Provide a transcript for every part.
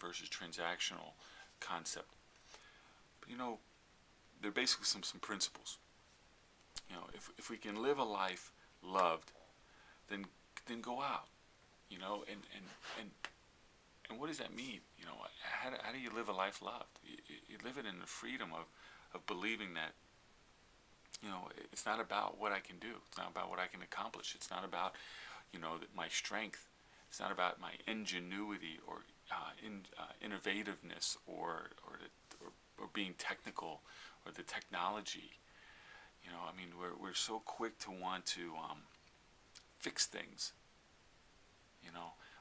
versus transactional concept. But there are basically some principles. If we can live a life loved, then go out. And what does that mean? How do you live a life loved? You live it in the freedom of believing that it's not about what I can do. It's not about what I can accomplish. It's not about my strength. It's not about my ingenuity or innovativeness or being technical or the technology. We're so quick to want to fix things.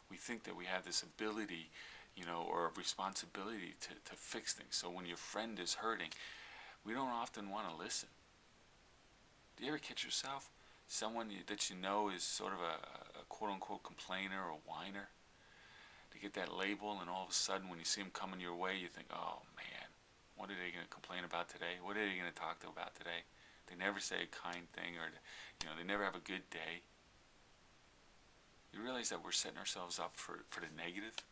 We think that we have this ability, or a responsibility to fix things. So when your friend is hurting, we don't often want to listen. Do you ever catch yourself? Someone that you know is sort of a quote-unquote complainer or whiner. To get that label, and all of a sudden when you see them coming your way, you think, oh man, what are they going to complain about today? What are they going to talk about today? They never say a kind thing, or they never have a good day. You realize that we're setting ourselves up for the negative?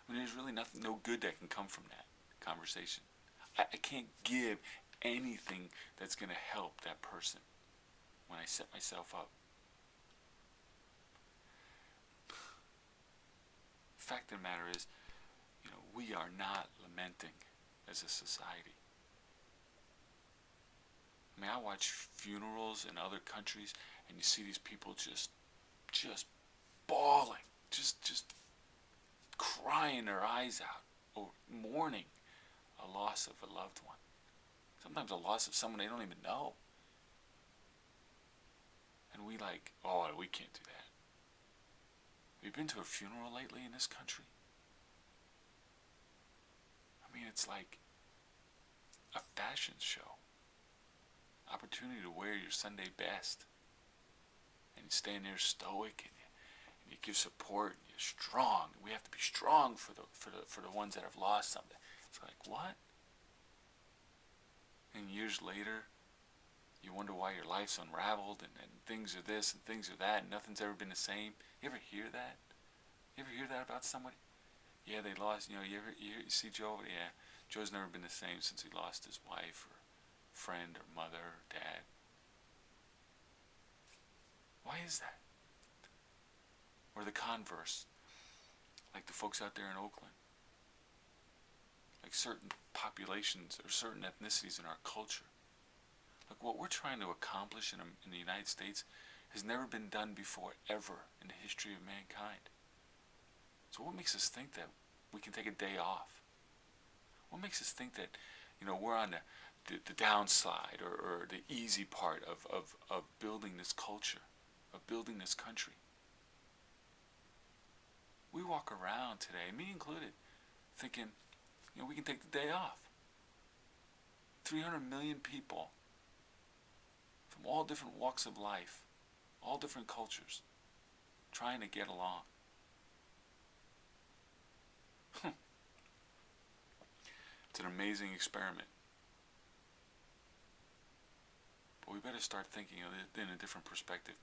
There's really no good that can come from that conversation. I can't give anything that's going to help that person when I set myself up. The fact of the matter is, we are not lamenting as a society. I watch funerals in other countries, and you see these people just bawling, just crying their eyes out, or mourning a loss of a loved one. Sometimes a loss of someone they don't even know. And we we can't do that. Have you been to a funeral lately in this country? It's like a fashion show. Opportunity to wear your Sunday best. And you stand there stoic, and you give support, and you're strong. We have to be strong for the ones that have lost something. It's like, what? And years later, you wonder why your life's unraveled, and things are this and things are that, and nothing's ever been the same. You ever hear that? You ever hear that about somebody? Yeah, they lost, you see Joe? Yeah, Joe's never been the same since he lost his wife or friend or mother or dad. Why is that? Or the converse, like the folks out there in Oakland. Like certain populations or certain ethnicities in our culture. Look, what we're trying to accomplish in the United States has never been done before, ever, in the history of mankind. So what makes us think that we can take a day off? What makes us think that, we're on the downside or the easy part of building this culture, of building this country? We walk around today, me included, thinking, we can take the day off. 300 million people from all different walks of life, all different cultures, trying to get along. It's an amazing experiment. But we better start thinking of it in a different perspective,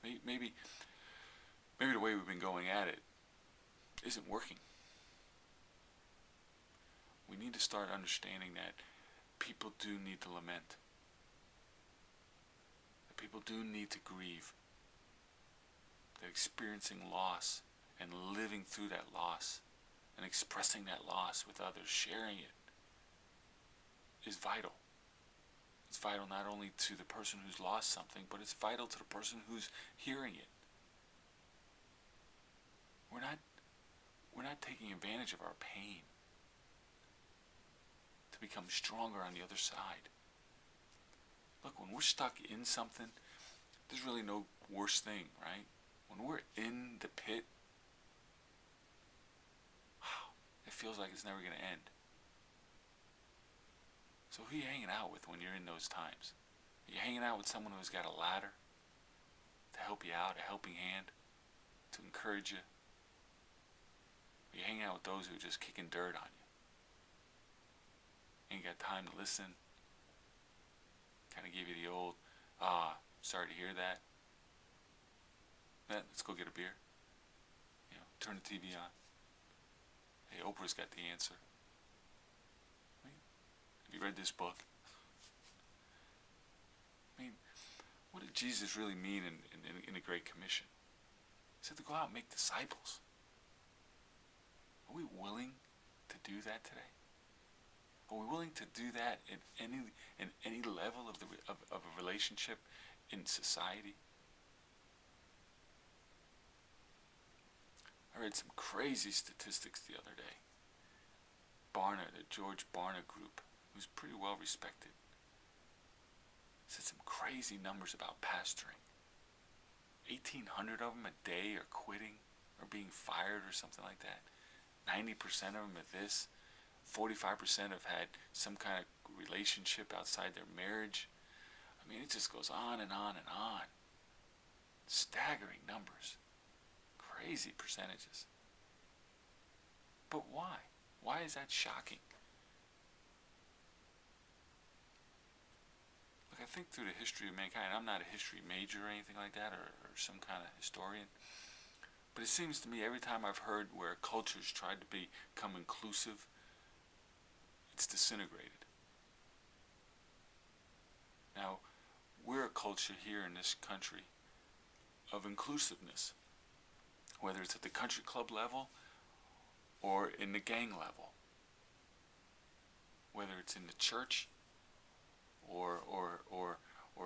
maybe. Maybe the way we've been going at it isn't working. We need to start understanding that people do need to lament. That people do need to grieve. That experiencing loss and living through that loss and expressing that loss with others, sharing it, is vital. It's vital not only to the person who's lost something, but it's vital to the person who's hearing it. We're not taking advantage of our pain to become stronger on the other side. Look, when we're stuck in something, there's really no worse thing, right? When we're in the pit, it feels like it's never going to end. So who are you hanging out with when you're in those times? Are you hanging out with someone who's got a ladder to help you out, a helping hand, to encourage you? Are you hanging out with those who are just kicking dirt on you? Ain't got time to listen. Kind of give you the old, sorry to hear that. Let's go get a beer. Turn the TV on. Hey, Oprah's got the answer. I mean, have you read this book? I mean, what did Jesus really mean in the Great Commission? He said to go out and make disciples. Are we willing to do that today? Are we willing to do that in any level of a relationship in society? I read some crazy statistics the other day. Barna, the George Barna group, who's pretty well respected, said some crazy numbers about pastoring. 1,800 of them a day are quitting or being fired or something like that. 90% of them are this. 45% have had some kind of relationship outside their marriage. I mean, it just goes on and on and on. Staggering numbers. Crazy percentages. But why? Why is that shocking? Look, I think through the history of mankind, I'm not a history major or anything like that, or some kind of historian, but it seems to me every time I've heard where cultures tried to become inclusive, it's disintegrated. Now, we're a culture here in this country of inclusiveness, whether it's at the country club level or in the gang level, whether it's in the church or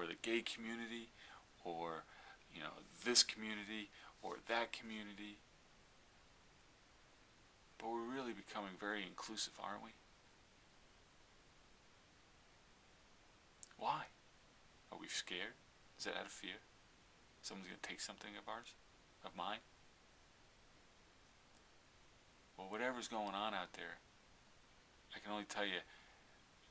the gay community, or this community or that community. But we're really becoming very inclusive, aren't we? Why? Are we scared? Is that out of fear? Someone's going to take something of ours, of mine? Well, whatever's going on out there, I can only tell you,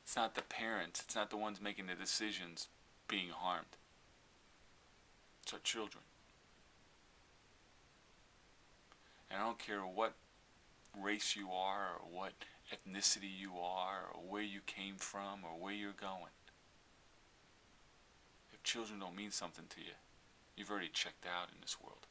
it's not the parents, it's not the ones making the decisions being harmed. It's our children. And I don't care what race you are, or what ethnicity you are, or where you came from, or where you're going. If children don't mean something to you, you've already checked out in this world.